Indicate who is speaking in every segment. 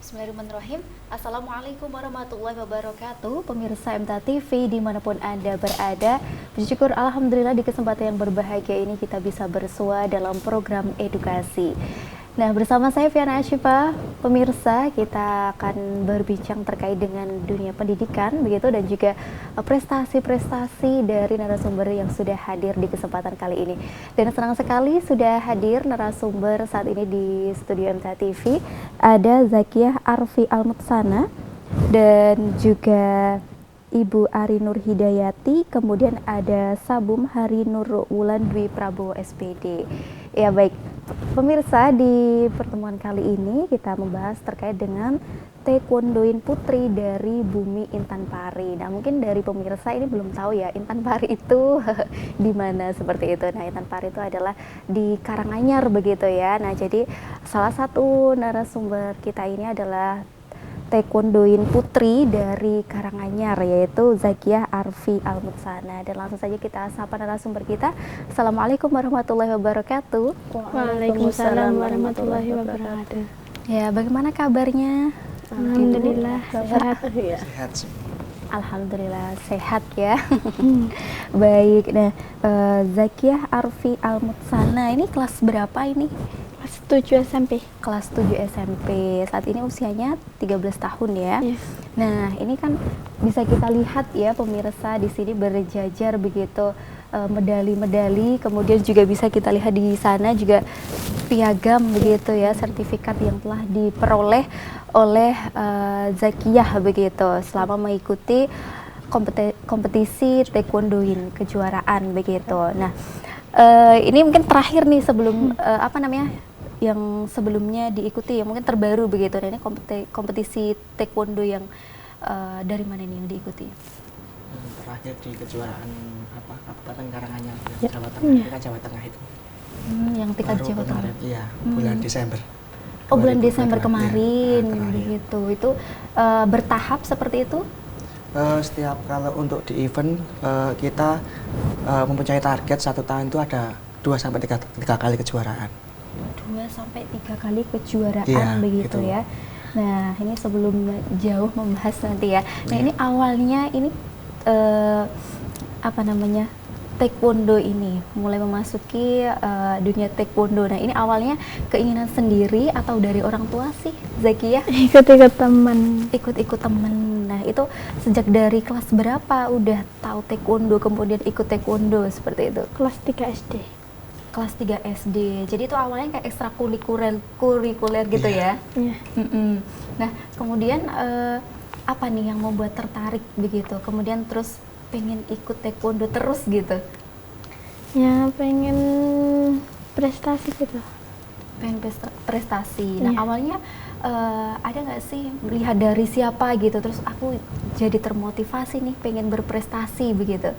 Speaker 1: Bismillahirrahmanirrahim. Assalamualaikum warahmatullahi wabarakatuh. Pemirsa MTA TV dimanapun Anda berada, bersyukur Alhamdulillah di kesempatan yang berbahagia ini kita bisa bersua dalam program edukasi. Nah, bersama saya Fiana Ashifa, pemirsa, kita akan berbincang terkait dengan dunia pendidikan begitu dan juga prestasi-prestasi dari narasumber yang sudah hadir di kesempatan kali ini. Dan senang sekali sudah hadir narasumber saat ini di studio MTA TV. Ada Zakiyah Arfi Almutsana dan juga Ibu Ari Nur Hidayati, kemudian ada Sabum Hari Nur Wulan Dwi Prabowo SPD. Ya baik, pemirsa, di pertemuan kali ini kita membahas terkait dengan taekwondoin putri dari Bumi Intan Pari. Nah, mungkin dari pemirsa ini belum tahu ya Intan Pari itu di mana seperti itu. Nah, Intan Pari itu adalah di Karanganyar begitu ya. Nah, jadi salah satu narasumber kita ini adalah taekwondoin putri dari Karanganyar, yaitu Zakiyah Arfi Almutsana. Dan langsung saja kita sapa narasumber kita. Assalamualaikum warahmatullahi wabarakatuh.
Speaker 2: Waalaikumsalam warahmatullahi wabarakatuh.
Speaker 1: Ya, bagaimana kabarnya?
Speaker 2: Alhamdulillah sehat.
Speaker 3: Sehat.
Speaker 1: Alhamdulillah sehat ya. Baik. Nah, Zakiyah Arfi Almutsana ini kelas berapa ini?
Speaker 2: Kelas 7 SMP.
Speaker 1: Kelas 7 SMP. Saat ini usianya 13 tahun ya.
Speaker 2: Yes.
Speaker 1: Nah, ini kan bisa kita lihat ya pemirsa di sini berjajar begitu medali-medali, kemudian juga bisa kita lihat di sana juga piagam begitu ya, sertifikat yang telah diperoleh oleh Zakiyah begitu selama mengikuti kompetisi taekwondoin kejuaraan begitu. Nah, ini mungkin terakhir nih sebelum yang sebelumnya diikuti ya, mungkin terbaru begitu. Dan ini kompetisi taekwondo yang dari mana nih yang diikuti?
Speaker 3: Terakhir di kejuaraan Kabupaten Karanganyar, Jawa Tengah, tingkat Jawa Tengah itu.
Speaker 1: Yang tingkat
Speaker 3: Baru
Speaker 1: Jawa Tengah.
Speaker 3: kemarin, iya, bulan Desember.
Speaker 1: Oh, bulan Desember
Speaker 3: 2022,
Speaker 1: kemarin
Speaker 3: ya,
Speaker 1: begitu. Itu bertahap seperti itu?
Speaker 3: Setiap kalau untuk di event kita mempunyai target satu tahun itu ada 2 sampai 3 kali kejuaraan.
Speaker 1: 2 sampai 3 kali kejuaraan
Speaker 3: ya,
Speaker 1: begitu
Speaker 3: gitu.
Speaker 1: ya. Nah, ini sebelum jauh membahas nanti ya. Nah, ini awalnya ini taekwondo ini mulai memasuki dunia taekwondo. Nah, ini awalnya keinginan sendiri atau dari orang tua sih, Zakiyah?
Speaker 2: Ikut-ikut teman.
Speaker 1: Ikut-ikut temen. Nah, itu sejak dari kelas berapa udah tahu taekwondo kemudian ikut taekwondo seperti itu?
Speaker 2: Kelas 3 SD.
Speaker 1: Kelas 3 SD. Jadi itu awalnya kayak ekstrakurikuler gitu ya?
Speaker 2: Iya.
Speaker 1: Nah, kemudian apa nih yang membuat tertarik begitu? Kemudian terus pengen ikut taekwondo terus gitu?
Speaker 2: Ya, pengen prestasi gitu.
Speaker 1: Pengen prestasi. Nah,
Speaker 2: Iya.
Speaker 1: awalnya ada nggak sih melihat dari siapa gitu? Terus aku jadi termotivasi nih pengen berprestasi begitu?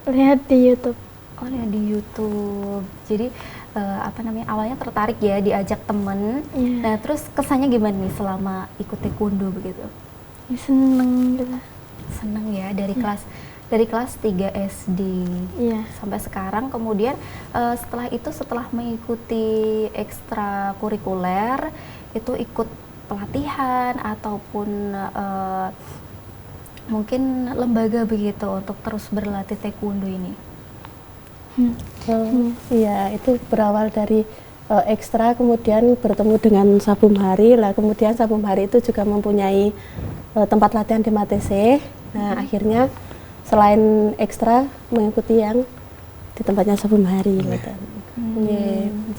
Speaker 2: Lihat di YouTube.
Speaker 1: Oh, ya di YouTube. Jadi awalnya tertarik ya, diajak temen.
Speaker 2: Iya.
Speaker 1: Nah, terus kesannya gimana nih selama ikut taekwondo begitu?
Speaker 2: Ya, seneng gitu.
Speaker 1: Seneng ya dari kelas 3 SD
Speaker 2: Iya.
Speaker 1: sampai sekarang. Kemudian setelah mengikuti ekstrakurikuler itu ikut pelatihan ataupun mungkin lembaga begitu untuk terus berlatih taekwondo ini.
Speaker 4: Iya, itu berawal dari ekstra, kemudian bertemu dengan Sabum Hari lah, kemudian Sabum Hari itu juga mempunyai tempat latihan di Matese. Nah, akhirnya selain ekstra mengikuti yang di tempatnya Sabum Hari gitu.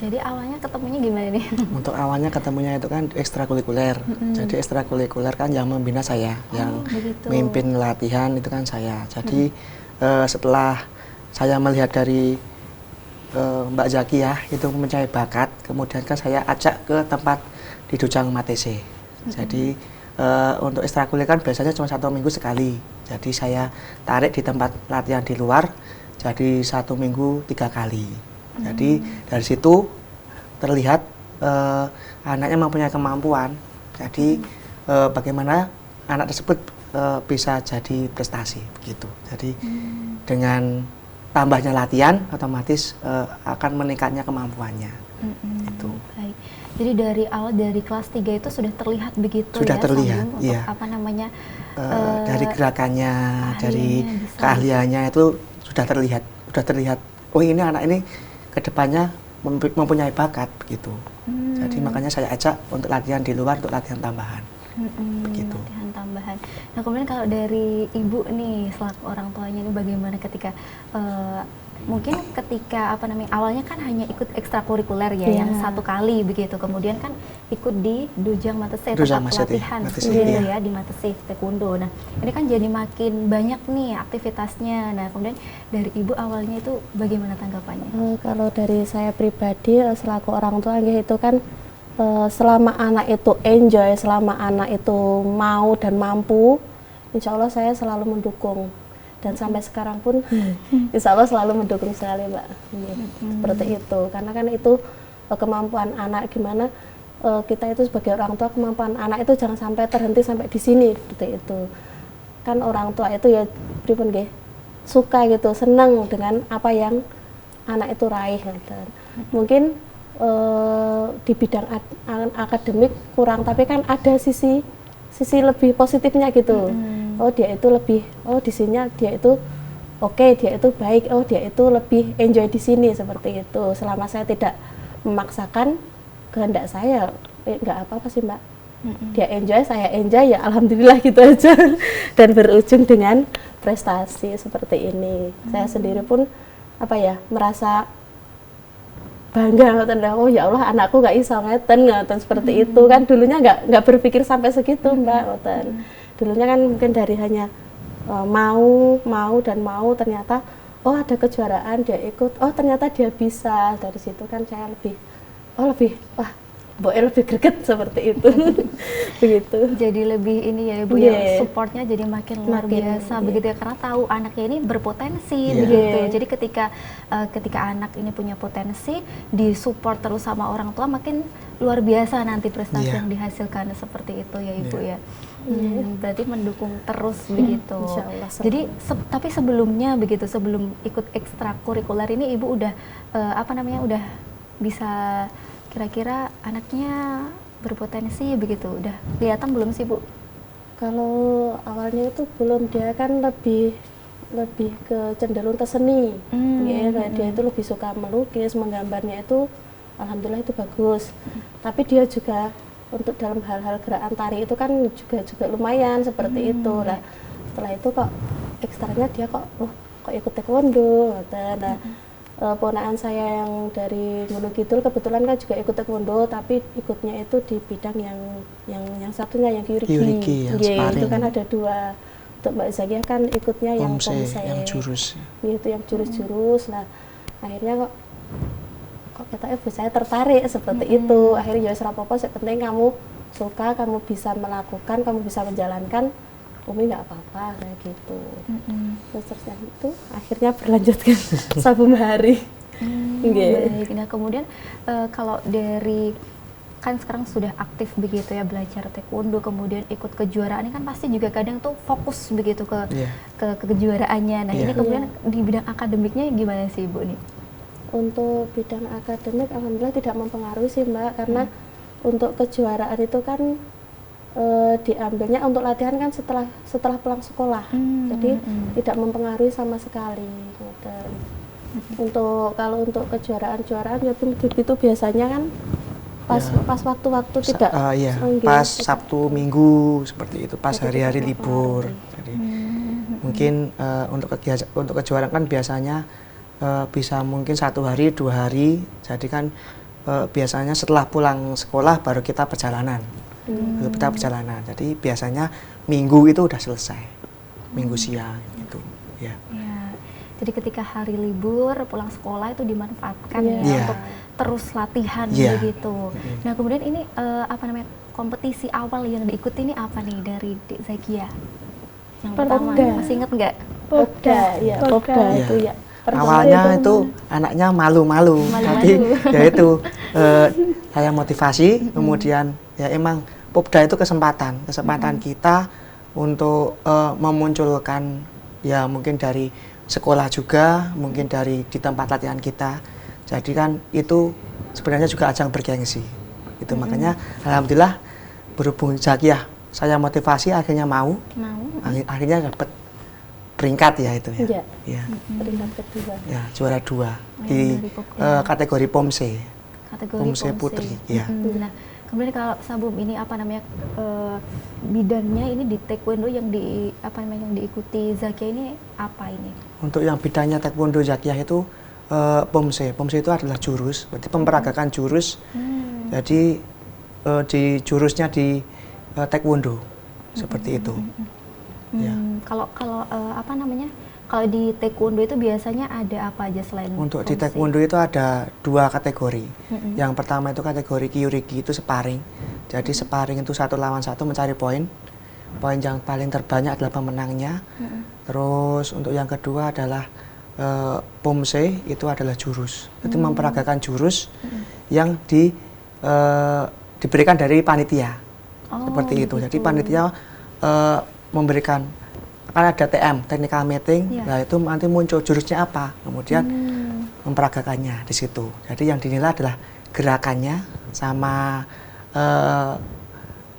Speaker 1: Jadi awalnya ketemunya gimana nih?
Speaker 3: Untuk awalnya ketemunya itu kan ekstrakurikuler. Jadi ekstrakurikuler kan yang membina saya, yang
Speaker 1: begitu.
Speaker 3: memimpin latihan itu kan saya. Jadi setelah saya melihat dari Mbak Zakiyah itu mempunyai bakat, kemudian kan saya ajak ke tempat di Dujang Matese. Jadi untuk ekstrakurikuler kan biasanya cuma 1 minggu sekali. Jadi saya tarik di tempat latihan di luar, jadi 1 minggu 3 kali. Jadi dari situ terlihat anaknya mempunyai kemampuan. Jadi bagaimana anak tersebut bisa jadi prestasi begitu. Jadi dengan tambahnya latihan otomatis akan meningkatnya kemampuannya. Itu.
Speaker 1: Baik. Jadi dari awal dari kelas 3 itu sudah terlihat begitu
Speaker 3: Sudah
Speaker 1: ya
Speaker 3: terlihat,
Speaker 1: Sabung,
Speaker 3: iya.
Speaker 1: untuk apa namanya
Speaker 3: Dari gerakannya, dari
Speaker 1: bisa.
Speaker 3: keahliannya itu sudah terlihat. Oh ini anak ini kedepannya mempunyai bakat begitu. Jadi makanya saya ajak untuk latihan di luar, untuk latihan tambahan. Begitu.
Speaker 1: Latihan tambahan. Nah kemudian kalau dari ibu nih selaku orang tuanya ini bagaimana ketika mungkin ketika apa namanya awalnya kan hanya ikut ekstrakurikuler ya, yang 1 kali begitu, kemudian kan ikut di Dujang Matese, tempat pelatihan gitu ya di Matese Taekwondo. Nah ini kan jadi makin banyak nih aktivitasnya. Nah kemudian dari ibu awalnya itu bagaimana tanggapannya?
Speaker 4: Kalau dari saya pribadi selaku orang tua itu kan selama anak itu enjoy, selama anak itu mau dan mampu, insya Allah saya selalu mendukung. Dan sampai sekarang pun insya Allah selalu mendukung sekali Mbak. Seperti itu, karena kan itu kemampuan anak, gimana kita itu sebagai orang tua, kemampuan anak itu jangan sampai terhenti sampai di sini, seperti itu. Kan orang tua itu ya pripun nggih, suka gitu, senang dengan apa yang anak itu raih gitu. Mungkin di bidang akademik kurang, tapi kan ada sisi lebih positifnya gitu. Oh dia itu lebih, oh di sini dia itu oke, dia itu baik, oh dia itu lebih enjoy di sini, seperti itu. Selama saya tidak memaksakan kehendak saya, nggak apa-apa sih Mbak. Dia enjoy, saya enjoy, ya alhamdulillah gitu aja. Dan berujung dengan prestasi seperti ini. Saya sendiri pun apa ya, merasa bangga, oh ya Allah anakku nggak iso ngeten seperti itu kan. Dulunya nggak berpikir sampai segitu Mbak. Dulunya kan mungkin dari hanya mau, ternyata oh ada kejuaraan dia ikut, oh ternyata dia bisa. Dari situ kan saya lebih wah lebih greget seperti itu. Begitu.
Speaker 1: Jadi lebih ini ya Ibu ya, supportnya jadi makin luar biasa begitu ya, karena tahu anaknya ini berpotensi begitu. Jadi ketika anak ini punya potensi, disupport terus sama orang tua, makin luar biasa nanti prestasi yang dihasilkan, seperti itu ya Ibu ya. Berarti mendukung terus begitu.
Speaker 4: Insyaallah.
Speaker 1: Jadi tapi sebelumnya begitu, sebelum ikut ekstrakurikuler ini Ibu udah udah bisa kira-kira anaknya berpotensi begitu, udah kelihatan belum sih Bu?
Speaker 4: Kalau awalnya itu belum, dia kan lebih ke cenderung ke seni. Dia itu lebih suka melukis, menggambarnya itu alhamdulillah itu bagus. Tapi dia juga untuk dalam hal-hal gerakan tari itu kan juga lumayan seperti itu lah. Setelah itu kok ekstranya dia kok ikut taekwondo. Nah, ponakan saya yang dari Gunung Kidul kebetulan kan juga ikut taekwondo, tapi ikutnya itu di bidang yang satunya yang kyurigi. Itu kan ada 2. Untuk Mbak Zakia kan ikutnya yang pomse,
Speaker 3: yang jurus.
Speaker 4: Itu yang jurus-jurus. Nah, akhirnya kok katanya saya tertarik seperti itu. Akhirnya ya apa-apa, penting kamu suka, kamu bisa melakukan, kamu bisa menjalankan, Umi nggak apa-apa kayak gitu. Terus itu akhirnya berlanjut ke Sabum Hari.
Speaker 1: Baik. Nah kemudian kalau dari kan sekarang sudah aktif begitu ya belajar taekwondo, kemudian ikut kejuaraan, ini kan pasti juga kadang tuh fokus begitu ke kejuaraannya. Nah ini kemudian di bidang akademiknya gimana sih Ibu nih?
Speaker 4: Untuk bidang akademik alhamdulillah tidak mempengaruhi sih Mbak, karena untuk kejuaraan itu kan diambilnya untuk latihan kan setelah pulang sekolah, jadi tidak mempengaruhi sama sekali. Kalau untuk kejuaraan ya itu biasanya kan pas waktu-waktu tidak
Speaker 3: pas Sabtu Minggu seperti itu, pas hari-hari libur. Jadi mungkin untuk kejuaraan kan biasanya bisa mungkin 1 hari 2 hari. Jadi kan biasanya setelah pulang sekolah baru kita perjalanan. Jadi biasanya Minggu itu udah selesai, Minggu siang gitu ya.
Speaker 1: Jadi ketika hari libur pulang sekolah itu dimanfaatkan untuk terus latihan begitu. Nah kemudian ini kompetisi awal yang diikuti ini apa nih dari Zakia? Yang pertama masih inget nggak?
Speaker 4: Popda itu ya.
Speaker 3: Awalnya itu anaknya malu-malu, tapi ya itu saya motivasi, kemudian ya emang Popda itu kesempatan kita untuk memunculkan ya mungkin dari sekolah juga, mungkin di tempat latihan kita. Jadi kan itu sebenarnya juga ajang bergengsi Itu makanya alhamdulillah berhubung Zakiyah saya motivasi akhirnya mau. Akhirnya dapat peringkat ya itu ya.
Speaker 4: Iya.
Speaker 3: Ya.
Speaker 4: Peringkat kedua.
Speaker 3: Ya, juara 2 di
Speaker 1: dari Pokja.
Speaker 3: kategori POMSE.
Speaker 1: Kategori
Speaker 3: POMSE putri, ya.
Speaker 1: Nah, kemudian kalau Sabum ini apa namanya bidangnya ini di taekwondo yang yang diikuti Zakiyah ini apa ini?
Speaker 3: Untuk yang bidangnya taekwondo Zakiyah itu POMSE. POMSE itu adalah jurus, berarti pemperagakan jurus. Jadi di jurusnya di taekwondo seperti itu. Ya.
Speaker 1: Kalau apa namanya? Kalau di taekwondo itu biasanya ada apa aja selain
Speaker 3: Untuk di
Speaker 1: POMSE?
Speaker 3: taekwondo itu ada 2 kategori. Yang pertama itu kategori kyurigi, itu sparring. Jadi sparring itu 1 lawan 1 mencari poin. Poin yang paling terbanyak adalah pemenangnya. Terus untuk yang kedua adalah POMSE, itu adalah jurus. Itu memperagakan jurus yang diberikan dari panitia. Seperti itu. Jadi panitia memberikan, kan ada TM, technical meeting, nah itu nanti muncul jurusnya apa, kemudian memperagakannya di situ. Jadi yang dinilai adalah gerakannya sama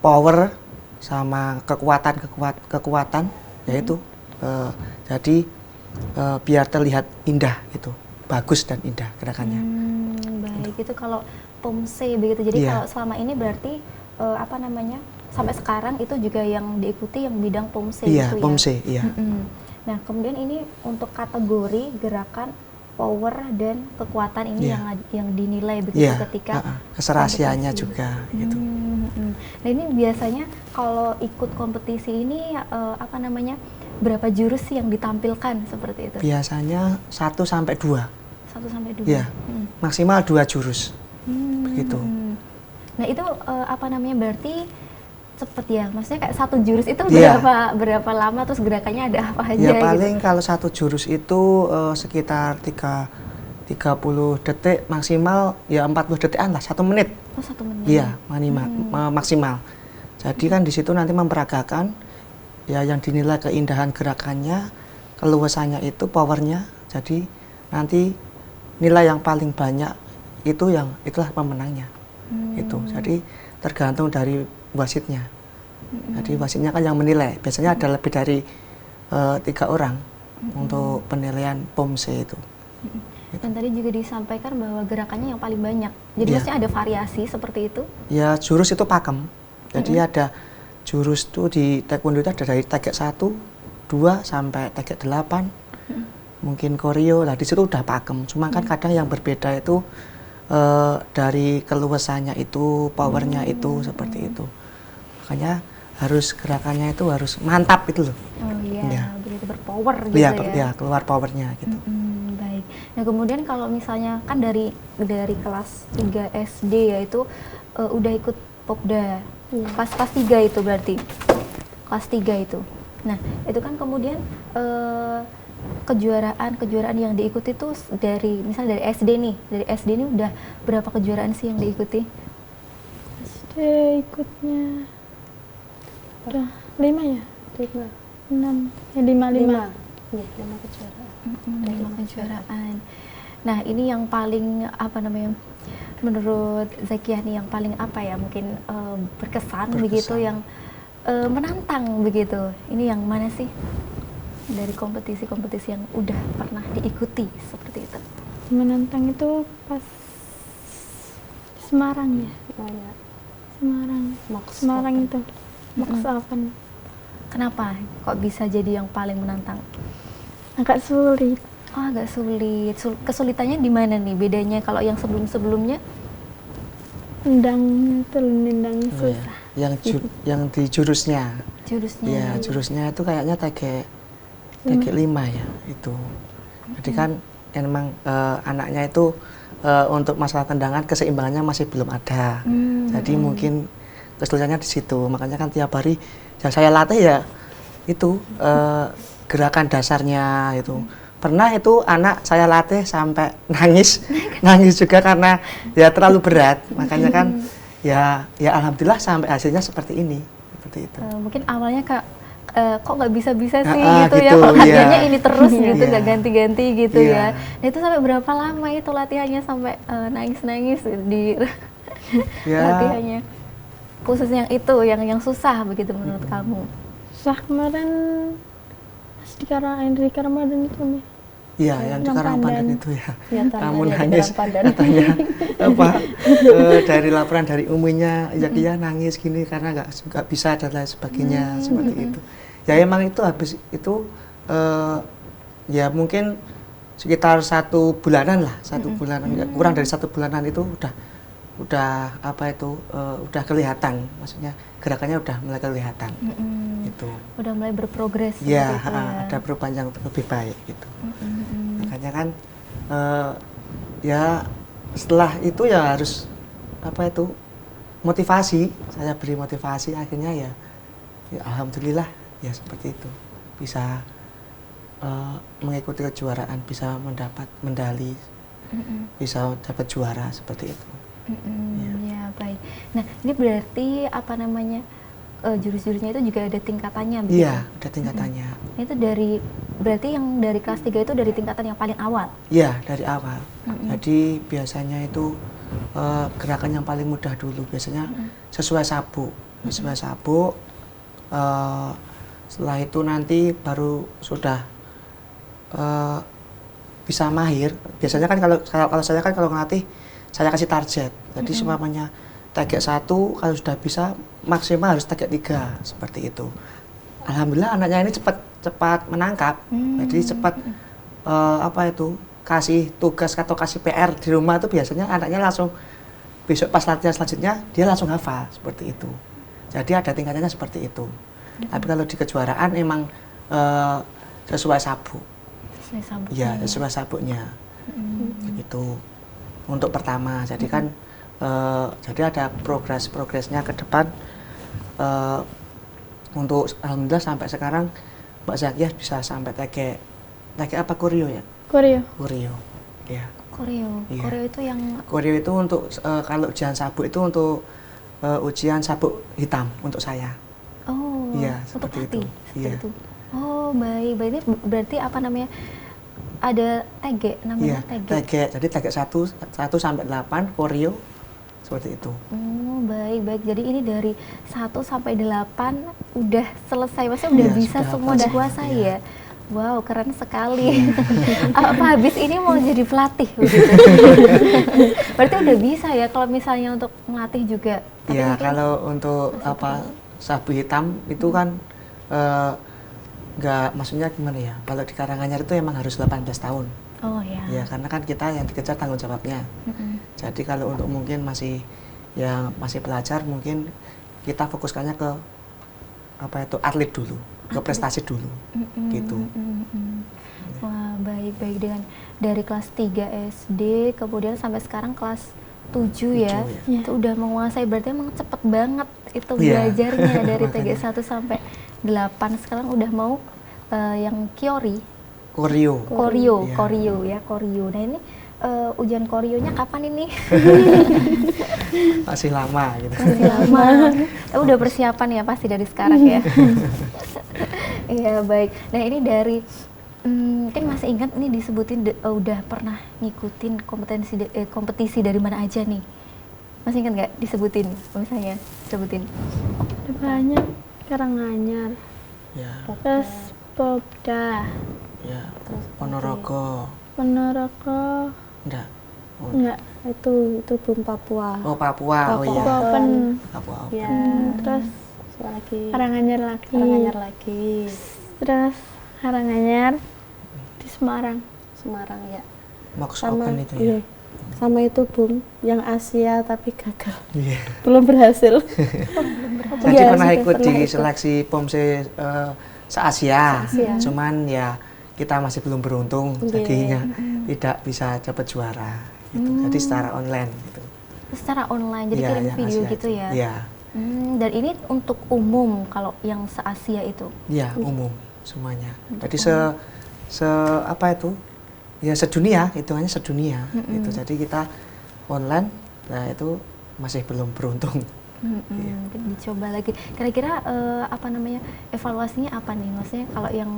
Speaker 3: power sama kekuatan yaitu jadi biar terlihat indah itu, bagus dan indah gerakannya.
Speaker 1: Baik, itu kalau POMSE begitu. Jadi
Speaker 3: Iya.
Speaker 1: kalau selama ini berarti apa namanya? Sampai sekarang itu juga yang diikuti yang bidang POMSE
Speaker 3: Iya,
Speaker 1: gitu ya.
Speaker 3: POMSE, iya.
Speaker 1: Nah, kemudian ini untuk kategori gerakan power dan kekuatan ini
Speaker 3: Iya.
Speaker 1: yang dinilai begitu
Speaker 3: Iya,
Speaker 1: ketika
Speaker 3: keserasiannya
Speaker 1: kompetisi.
Speaker 3: juga gitu.
Speaker 1: Nah, ini biasanya kalau ikut kompetisi ini apa namanya? Berapa jurus sih yang ditampilkan seperti itu?
Speaker 3: Biasanya 1 sampai 2.
Speaker 1: 1 sampai 2.
Speaker 3: Iya. Maksimal 2 jurus. Begitu.
Speaker 1: Nah, itu apa namanya? Berarti cepet ya, maksudnya kayak 1 jurus itu
Speaker 3: Iya.
Speaker 1: berapa lama, terus gerakannya ada apa aja
Speaker 3: Ya
Speaker 1: gitu?
Speaker 3: paling kalau 1 jurus itu sekitar 30 detik, maksimal ya 40 detikan lah, 1 menit.
Speaker 1: Oh, 1 menit.
Speaker 3: Iya, maksimal. Jadi kan di situ nanti memperagakan ya yang dinilai keindahan gerakannya, keluasannya itu, powernya. Jadi nanti nilai yang paling banyak itulah pemenangnya. Itu. Jadi tergantung dari wasitnya. Jadi wasitnya kan yang menilai. Biasanya ada lebih dari 3 orang untuk penilaian POMSE itu.
Speaker 1: Dan tadi juga disampaikan bahwa gerakannya yang paling banyak. Jadi
Speaker 3: Iya.
Speaker 1: maksudnya ada variasi seperti itu?
Speaker 3: Ya jurus itu pakem. Jadi ada jurus tuh di taekwondo itu ada dari tegak 1, 2 sampai tegak 8. Mungkin koreo. Lah di situ udah pakem. Cuma kan kadang yang berbeda itu dari keluasannya itu, powernya itu seperti itu. Makanya gerakannya itu harus mantap gitu loh.
Speaker 1: Oh iya,
Speaker 3: Iya.
Speaker 1: begitu berpower gitu
Speaker 3: Iya,
Speaker 1: ya.
Speaker 3: ya keluar powernya gitu.
Speaker 1: Baik. Nah, kemudian kalau misalnya kan dari kelas 3 SD yaitu udah ikut Popda. Kelas 3 itu berarti. Kelas 3 itu. Nah, itu kan kemudian kejuaraan yang diikuti tuh misalnya dari SD nih. Dari SD ini udah berapa kejuaraan sih yang diikuti?
Speaker 2: SD ikutnya udah 5 ya?
Speaker 4: 5.
Speaker 2: 6 ya 5.
Speaker 4: Iya, 5 kejuaraan.
Speaker 1: 5 kejuaraan. Nah, ini yang paling apa namanya? Menurut Zakiyah nih yang paling apa ya? Mungkin berkesan begitu, yang menantang begitu. Ini yang mana sih? Dari kompetisi-kompetisi yang udah pernah diikuti seperti itu.
Speaker 2: Menantang itu pas Semarang ya?
Speaker 4: Banyak.
Speaker 2: Semarang itu Max Open.
Speaker 1: Kenapa? Kok bisa jadi yang paling menantang?
Speaker 2: Agak sulit.
Speaker 1: Oh, agak sulit. Kesulitannya di mana nih? Bedanya kalau yang sebelum-sebelumnya?
Speaker 2: Nendang
Speaker 3: Oh, ya.
Speaker 2: susah.
Speaker 3: Yang di jurusnya.
Speaker 1: Jurusnya.
Speaker 3: Ya, jurusnya itu kayaknya tegak 5 ya itu. Jadi kan emang anaknya itu untuk masalah tendangan keseimbangannya masih belum ada. Jadi mungkin kesulitannya di situ. Makanya kan tiap hari yang saya latih ya itu gerakan dasarnya itu. Pernah itu anak saya latih sampai nangis juga karena ya terlalu berat. Makanya kan ya alhamdulillah sampai hasilnya seperti ini, seperti itu.
Speaker 1: Mungkin awalnya kok nggak bisa-bisa sih gitu ya,
Speaker 3: gitu,
Speaker 1: kok latihannya
Speaker 3: iya.
Speaker 1: ini terus gitu,
Speaker 3: Iya.
Speaker 1: nggak ganti-ganti gitu
Speaker 3: Iya.
Speaker 1: ya. Nah, itu sampai berapa lama itu latihannya sampai nangis-nangis di
Speaker 3: Ya,
Speaker 1: latihannya? Khusus yang itu, yang susah begitu menurut kamu?
Speaker 2: Susah kemarin pas di Ramadan itu nih.
Speaker 3: iya yang di
Speaker 2: Karang
Speaker 3: Karangpandan
Speaker 2: Pandan.
Speaker 3: itu ya.
Speaker 4: Ya,
Speaker 3: Kamu
Speaker 4: tanya di
Speaker 3: nangis
Speaker 4: Karangpandan.
Speaker 3: katanya apa dari laporan dari Uminya Zakia nangis gini karena nggak bisa dan lain sebagainya seperti itu. Ya emang itu habis itu ya mungkin sekitar 1 bulanan lah, 1 bulanan kurang dari 1 bulanan itu udah apa itu udah kelihatan, maksudnya gerakannya udah mulai kelihatan itu.
Speaker 1: Udah mulai berprogres
Speaker 3: Ya,
Speaker 1: seperti itu ya.
Speaker 3: ada perubahan yang lebih baik gitu. Makanya kan ya setelah itu ya harus apa itu motivasi, saya beri motivasi akhirnya ya alhamdulillah ya seperti itu bisa mengikuti kejuaraan, bisa mendapat medali, bisa dapat juara seperti itu.
Speaker 1: Ya baik. Nah ini berarti apa namanya jurus-jurusnya itu juga ada tingkatannya begitu?
Speaker 3: Iya, ada tingkatannya.
Speaker 1: Itu berarti yang dari kelas 3 itu dari tingkatan yang paling awal?
Speaker 3: Iya, dari awal. Jadi biasanya itu gerakan yang paling mudah dulu, biasanya sesuai sabuk. Sesuai sabuk, setelah itu nanti baru sudah bisa mahir. Biasanya kan kalau saya kan kalau ngelatih, saya kasih target. Jadi semuanya target 1, kalau sudah bisa maksimal harus target 3 seperti itu. Alhamdulillah anaknya ini cepat menangkap. Jadi cepat apa itu kasih tugas atau kasih PR di rumah itu biasanya anaknya langsung besok pas latihan selanjutnya dia langsung hafal seperti itu. Jadi ada tingkatannya seperti itu. Tapi kalau di kejuaraan emang sesuai sabuk.
Speaker 1: Sesuai sabuknya.
Speaker 3: Iya, sesuai sabuknya. Begitu. Untuk pertama, jadi kan jadi ada progresnya ke depan. Untuk alhamdulillah sampai sekarang Mbak Zakia bisa sampai tag apa koreo ya? Koreo. Ya.
Speaker 1: Koreo.
Speaker 3: Iya.
Speaker 1: Koreo itu yang
Speaker 3: Koreo itu untuk kalau ujian sabuk itu untuk ujian sabuk hitam untuk saya.
Speaker 1: oh
Speaker 3: Iya,
Speaker 1: untuk
Speaker 3: seperti
Speaker 1: latih
Speaker 3: itu.
Speaker 1: seperti
Speaker 3: Iya.
Speaker 1: itu. Oh baik, berarti apa namanya? Ada TG namanya
Speaker 3: Iya,
Speaker 1: TG.
Speaker 3: Jadi tag 1 sampai 8 koreo seperti itu.
Speaker 1: Oh baik. Jadi ini dari 1 sampai 8 udah selesai, maksudnya udah
Speaker 3: Iya,
Speaker 1: bisa
Speaker 3: sudah
Speaker 1: semua
Speaker 3: hafal
Speaker 1: udah
Speaker 3: semua,
Speaker 1: kuasai
Speaker 3: iya.
Speaker 1: ya. Wow, keren sekali. Apa habis ini mau jadi pelatih begitu? Berarti udah bisa ya kalau misalnya untuk melatih juga. Tapi
Speaker 3: Ya,
Speaker 1: mungkin-
Speaker 3: kalau untuk apa sabu hitam itu kan nggak, maksudnya gimana ya? Kalau di Karanganyar itu emang harus 18 tahun.
Speaker 1: Oh ya.
Speaker 3: Ya, karena kan kita yang dikejar tanggung jawabnya. Jadi kalau untuk mungkin masih pelajar, mungkin kita fokuskannya ke apa itu atlet dulu, ke prestasi dulu, gitu.
Speaker 1: Wah baik dengan dari kelas 3 SD kemudian sampai sekarang kelas 7 ya.
Speaker 3: ya.
Speaker 1: Itu udah menguasai, berarti emang cepet banget itu
Speaker 3: Iya.
Speaker 1: belajarnya dari TG
Speaker 3: Makanya.
Speaker 1: 1 sampai 8 sekarang udah mau yang Kyori,
Speaker 3: Koreo.
Speaker 1: Koreo,
Speaker 3: Iya.
Speaker 1: Koreo. Nah ini ujian Koreonya kapan ini?
Speaker 3: Masih lama gitu.
Speaker 1: Masih lama. Udah persiapan ya pasti dari sekarang ya. Iya baik. Nah ini dari kan masih ingat ini disebutin udah pernah ngikutin kompetisi dari mana aja nih? Masih ingat nggak disebutin? Misalnya sebutin.
Speaker 2: Ada banyak. Karanganyar.
Speaker 3: Ya,
Speaker 2: Terus Popda.
Speaker 3: ya. Ponorogo.
Speaker 2: Ponorogo.
Speaker 3: Enggak. Oh,
Speaker 2: Enggak.
Speaker 4: Itu Bum Papua.
Speaker 3: Oh, Papua. Oh iya.
Speaker 2: Open.
Speaker 3: Papua.
Speaker 4: Ya.
Speaker 2: Terus
Speaker 4: Terus lagi
Speaker 2: Karanganyar lagi.
Speaker 4: Karanganyar lagi.
Speaker 2: Terus Karanganyar di Semarang.
Speaker 4: Semarang ya.
Speaker 3: Max Open itu ya.
Speaker 4: iya. Sama itu Bum yang Asia tapi gagal.
Speaker 3: Iya.
Speaker 4: Belum berhasil.
Speaker 3: Jadi
Speaker 4: Iya,
Speaker 3: pernah
Speaker 4: sudah
Speaker 3: ikut di
Speaker 4: pernah ikut.
Speaker 3: seleksi POM se-Asia,
Speaker 4: Se-Asia.
Speaker 3: cuman ya kita masih belum beruntung,
Speaker 4: Iya.
Speaker 3: jadinya tidak bisa dapat juara. Gitu. Jadi secara online. Gitu.
Speaker 1: Secara online, jadi
Speaker 3: Iya,
Speaker 1: kirim
Speaker 3: yang
Speaker 1: video
Speaker 3: Asia
Speaker 1: gitu
Speaker 3: itu.
Speaker 1: ya?
Speaker 3: Iya,
Speaker 1: Dan ini untuk umum kalau yang se-Asia itu?
Speaker 3: iya umum semuanya. Jadi apa itu? Ya sedunia, hitungannya sedunia. Gitu. Jadi kita online, nah itu masih belum beruntung.
Speaker 1: Mungkin dicoba lagi. Kira-kira apa namanya evaluasinya apa nih? Maksudnya kalau yang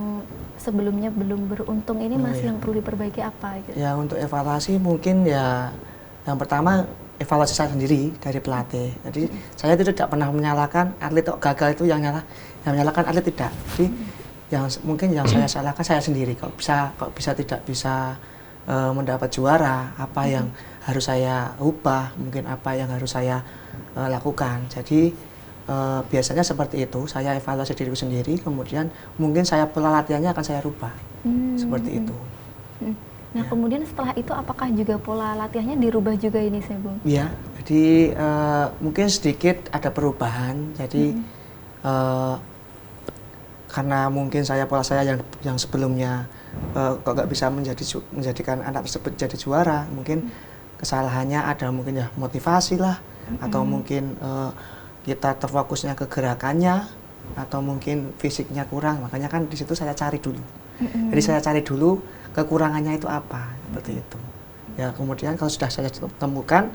Speaker 1: sebelumnya belum beruntung ini
Speaker 3: Oh,
Speaker 1: masih
Speaker 3: iya.
Speaker 1: yang perlu diperbaiki apa gitu?
Speaker 3: Ya untuk evaluasi mungkin ya yang pertama evaluasi saya sendiri dari pelatih. Jadi saya itu tidak pernah menyalahkan atlet kok gagal itu yang menyalahkan atlet tidak. Jadi mungkin yang saya salahkan saya sendiri kok bisa tidak bisa mendapat juara, apa yang harus saya ubah, mungkin apa yang harus saya lakukan. Jadi biasanya seperti itu, saya evaluasi diriku sendiri, kemudian mungkin pola latihannya akan saya rubah, seperti itu.
Speaker 1: Nah kemudian setelah itu apakah juga pola latihannya dirubah juga ini saya Bung?
Speaker 3: Iya, jadi mungkin sedikit ada perubahan. Jadi karena mungkin pola saya yang sebelumnya kok nggak bisa menjadikan anak tersebut jadi juara, mungkin kesalahannya ada mungkin ya motivasi lah, atau mungkin kita terfokusnya ke gerakannya, atau mungkin fisiknya kurang. Makanya kan di situ saya cari dulu. Jadi saya cari dulu kekurangannya itu apa, seperti itu. Ya kemudian kalau sudah saya temukan,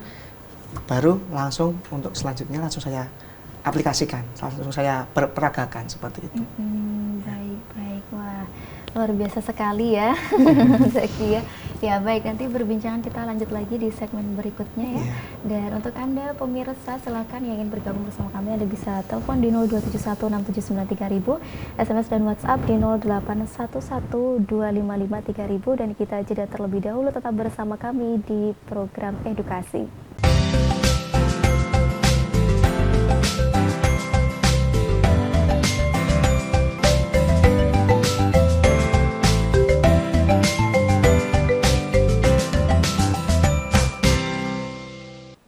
Speaker 3: baru langsung untuk selanjutnya langsung saya aplikasikan, langsung saya peragakan seperti itu.
Speaker 1: Baik, wah luar biasa sekali ya, Zaki ya. Ya baik, nanti perbincangan kita lanjut lagi di segmen berikutnya ya. Dan untuk Anda pemirsa silakan yang ingin bergabung bersama kami, Anda bisa telepon di 02716793.000, SMS dan WhatsApp di 08112553.000, dan kita jeda terlebih dahulu. Tetap bersama kami di program edukasi.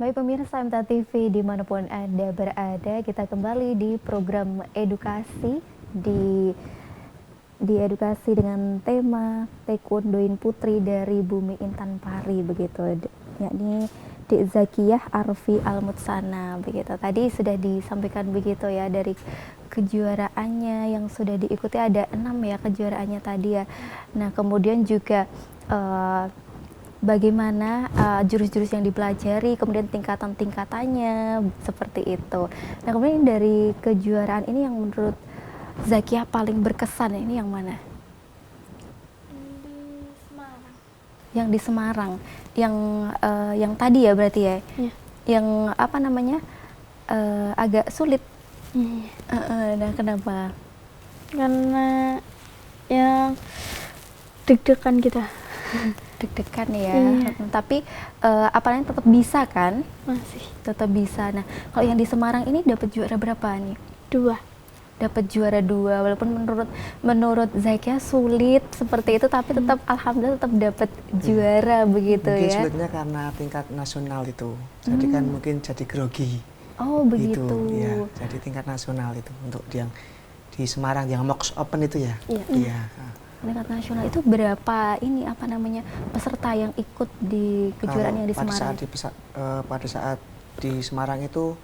Speaker 1: Baik pemirsa MTA TV dimanapun Anda berada, kita kembali di program edukasi di edukasi dengan tema Taekwondoin Putri dari Bumi Intan Pari begitu, yakni Dek Zakiyah Arfi Almutsana begitu. Tadi sudah disampaikan begitu ya, dari kejuaraannya yang sudah diikuti ada 6 ya kejuaraannya tadi ya. Nah kemudian juga bagaimana jurus-jurus yang dipelajari, kemudian tingkatan-tingkatannya seperti itu. Nah kemudian dari kejuaraan ini yang menurut Zakiyah paling berkesan ini yang mana?
Speaker 2: Di Semarang.
Speaker 1: Yang di Semarang, yang tadi ya berarti ya?
Speaker 2: Iya.
Speaker 1: Yang apa namanya agak sulit.
Speaker 2: Iya.
Speaker 1: Nah kenapa?
Speaker 2: Karena yang deg-degan kita.
Speaker 1: Deg-degan ya,
Speaker 2: Iya.
Speaker 1: tapi apalagi tetap bisa kan?
Speaker 2: Masih
Speaker 1: Tetap bisa. Nah kalau yang di Semarang ini dapat juara berapa nih?
Speaker 2: 2.
Speaker 1: Dapat juara 2, walaupun menurut Zakiyah sulit seperti itu, tapi tetap alhamdulillah tetap dapat juara begitu
Speaker 3: Mungkin
Speaker 1: ya.
Speaker 3: sulitnya karena tingkat nasional itu, jadi kan mungkin jadi grogi.
Speaker 1: Oh begitu.
Speaker 3: Gitu, ya. Jadi tingkat nasional itu untuk yang di Semarang yang Mox Open itu ya.
Speaker 2: Iya.
Speaker 3: Iya.
Speaker 1: Tingkat nasional itu berapa ini apa namanya peserta yang ikut di kejuaraan yang di Semarang?
Speaker 3: Pada saat di Semarang itu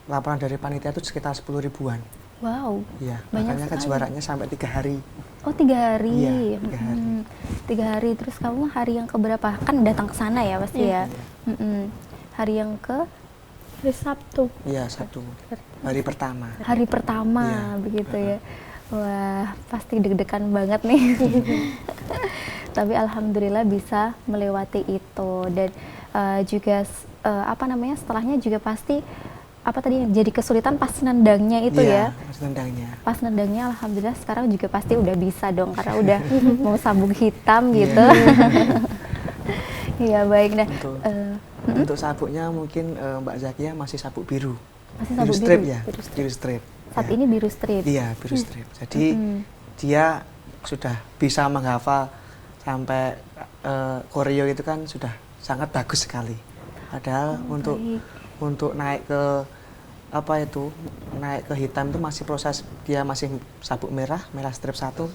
Speaker 3: laporan dari panitia itu sekitar 10 ribuan.
Speaker 1: Wow.
Speaker 3: Iya.
Speaker 1: Banyak
Speaker 3: Makanya
Speaker 1: sekali.
Speaker 3: kejuaraannya sampai 3 hari.
Speaker 1: Oh 3 hari.
Speaker 3: Iya, 3 hari.
Speaker 1: 3 hari. Terus kamu hari yang keberapa? Kan datang ke sana ya pasti
Speaker 2: Iya.
Speaker 1: ya. Hari yang ke
Speaker 2: Hari Sabtu.
Speaker 3: Iya, Sabtu. Hari pertama.
Speaker 1: hari pertama
Speaker 3: Iya.
Speaker 1: begitu ya. Wah, pasti deg-degan banget nih. Tapi alhamdulillah bisa melewati itu, dan juga apa namanya setelahnya juga pasti apa tadi yang jadi kesulitan pas nendangnya itu
Speaker 3: Iya,
Speaker 1: ya.
Speaker 3: pas nendangnya.
Speaker 1: Pas nendangnya alhamdulillah sekarang juga pasti udah bisa dong karena udah mau sabuk hitam gitu. Iya baik. Nah,
Speaker 3: Untuk sabuknya mungkin Mbak Zakiyah masih sabuk biru.
Speaker 1: masih sabuk
Speaker 3: strip
Speaker 1: biru.
Speaker 3: ya, biru strip.
Speaker 1: Saat
Speaker 3: Ya.
Speaker 1: ini biru strip.
Speaker 3: Iya, biru strip. Jadi dia sudah bisa menghafal sampai koreo itu kan sudah sangat bagus sekali. Padahal untuk naik ke naik ke hitam itu masih proses, dia masih sabuk merah strip 1,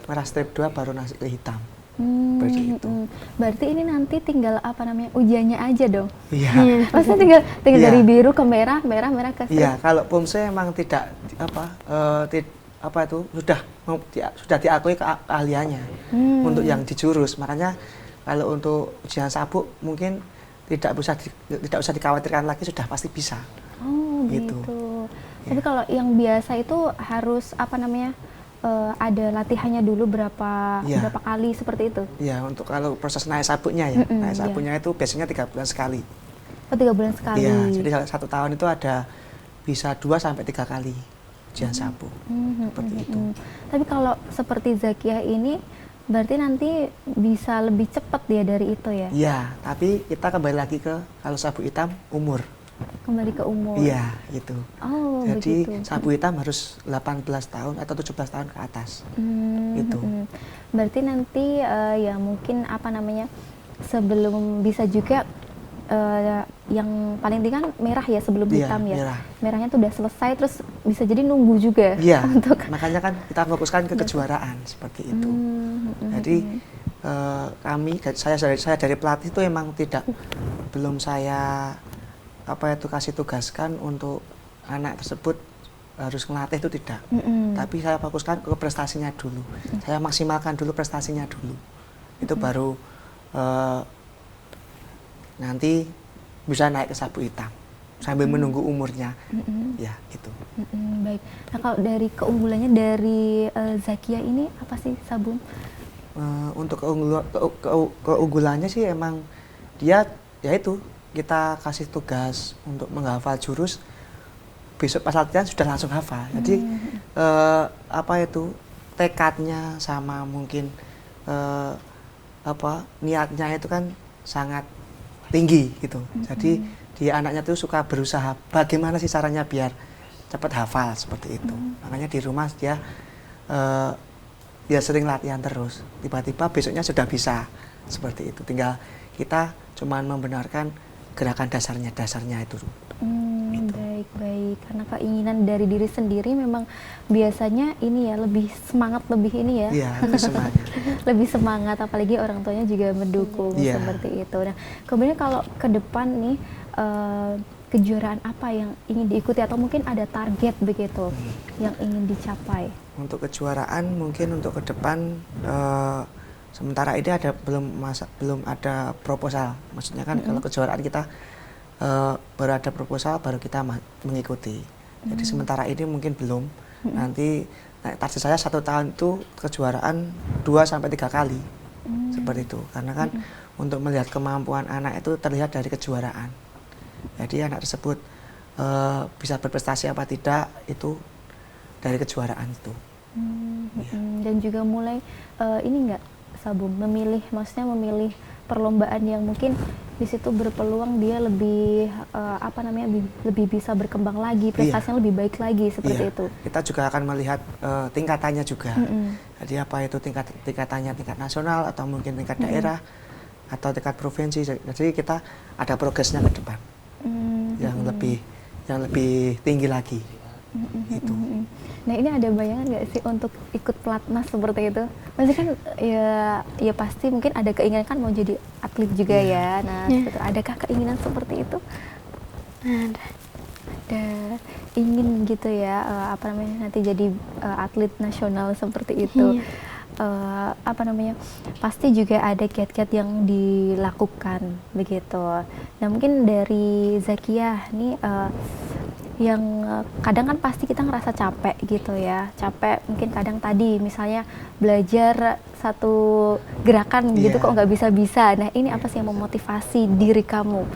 Speaker 3: merah strip 2 baru naik ke hitam. Seperti itu.
Speaker 1: Berarti ini nanti tinggal apa namanya ujiannya aja dong.
Speaker 3: Iya.
Speaker 1: Maksudnya tinggal
Speaker 3: Iya.
Speaker 1: dari biru ke merah ke strip.
Speaker 3: Iya, kalau POMSE memang tidak sudah diakui keahliannya untuk yang di jurus. Makanya kalau untuk ujian sabuk mungkin tidak usah dikhawatirkan lagi, sudah pasti bisa.
Speaker 1: Oh gitu. Tapi kalau yang biasa itu harus apa namanya ada latihannya dulu berapa
Speaker 3: Iya.
Speaker 1: berapa kali seperti itu?
Speaker 3: Ya, untuk kalau proses naik sabuknya ya,
Speaker 1: Mm-mm,
Speaker 3: naik
Speaker 1: iya.
Speaker 3: sabuknya itu biasanya 3 bulan sekali.
Speaker 1: Oh, 3 bulan sekali.
Speaker 3: Iya, jadi 1 tahun itu ada bisa 2 sampai 3 kali ujian sabuk. Seperti itu.
Speaker 1: Tapi kalau seperti Zakiah ini berarti nanti bisa lebih cepat ya dari itu ya?
Speaker 3: Iya, tapi kita kembali lagi ke kalau sabuk hitam umur.
Speaker 1: Kembali ke umur.
Speaker 3: Iya, gitu.
Speaker 1: Oh,
Speaker 3: Jadi
Speaker 1: begitu.
Speaker 3: sabuk hitam harus 18 tahun atau 17 tahun ke atas. Gitu.
Speaker 1: Berarti nanti ya mungkin apa namanya sebelum bisa juga yang paling tinggi kan merah ya sebelum
Speaker 3: Iya,
Speaker 1: hitam ya.
Speaker 3: merah.
Speaker 1: Merahnya tuh udah selesai terus bisa jadi nunggu juga
Speaker 3: Iya,
Speaker 1: untuk
Speaker 3: makanya kan kita fokuskan ke kejuaraan seperti itu. Jadi saya dari pelatih itu emang belum saya kasih tugaskan untuk anak tersebut harus ngelatih itu tidak. Tapi saya fokuskan ke prestasinya dulu. Saya maksimalkan dulu prestasinya dulu. Itu baru nanti bisa naik ke sabuk hitam sambil menunggu umurnya. Ya, gitu.
Speaker 1: Baik. Nah, kalau dari keunggulannya dari Zakiah ini apa sih, Sabun?
Speaker 3: Untuk keunggulannya sih emang dia yaitu kita kasih tugas untuk menghafal jurus, besok pas latihan sudah langsung hafal. Jadi tekadnya sama mungkin niatnya itu kan sangat tinggi gitu. Jadi dia anaknya tuh suka berusaha bagaimana sih caranya biar cepat hafal seperti itu. Makanya di rumah dia sering latihan terus. Tiba-tiba besoknya sudah bisa seperti itu. Tinggal kita cuman membenarkan gerakan dasarnya itu. Gitu.
Speaker 1: Baik. Karena keinginan dari diri sendiri memang biasanya ini ya lebih semangat ya.
Speaker 3: Iya, lebih semangat.
Speaker 1: Lebih semangat, apalagi orang tuanya juga mendukung
Speaker 3: Iya.
Speaker 1: seperti itu. Nah, kemudian kalau ke depan nih kejuaraan apa yang ingin diikuti atau mungkin ada target begitu yang ingin dicapai?
Speaker 3: Untuk kejuaraan mungkin untuk ke depan sementara ini belum ada proposal. Maksudnya kan kalau kejuaraan kita baru ada proposal baru kita mengikuti. Jadi sementara ini mungkin belum. Nanti target saya 1 tahun itu kejuaraan 2 sampai 3 kali. Seperti itu. Karena kan untuk melihat kemampuan anak itu terlihat dari kejuaraan. Jadi anak tersebut bisa berprestasi apa tidak itu dari kejuaraan itu. Ya.
Speaker 1: Dan juga mulai ini enggak, Sabun, memilih perlombaan yang mungkin di situ berpeluang dia lebih lebih bisa berkembang lagi, prestasinya lebih baik lagi seperti itu.
Speaker 3: Kita juga akan melihat tingkatannya juga. Jadi apa itu tingkatannya tingkat nasional atau mungkin tingkat daerah atau tingkat provinsi. Jadi kita ada progresnya ke depan yang lebih tinggi lagi. Itu.
Speaker 1: Nah, ini ada bayangan nggak sih untuk ikut pelatnas seperti itu? Maksudnya kan ya pasti mungkin ada keinginan kan mau jadi atlet juga ya. Nah, adakah keinginan seperti itu? Ada ingin gitu ya nanti jadi atlet nasional seperti itu. Pasti juga ada kiat-kiat yang dilakukan begitu. Nah, mungkin dari Zakiah nih yang kadang kan pasti kita ngerasa capek gitu ya, capek mungkin kadang tadi misalnya belajar satu gerakan gitu kok nggak bisa-bisa. Nah, ini apa sih yang memotivasi diri kamu?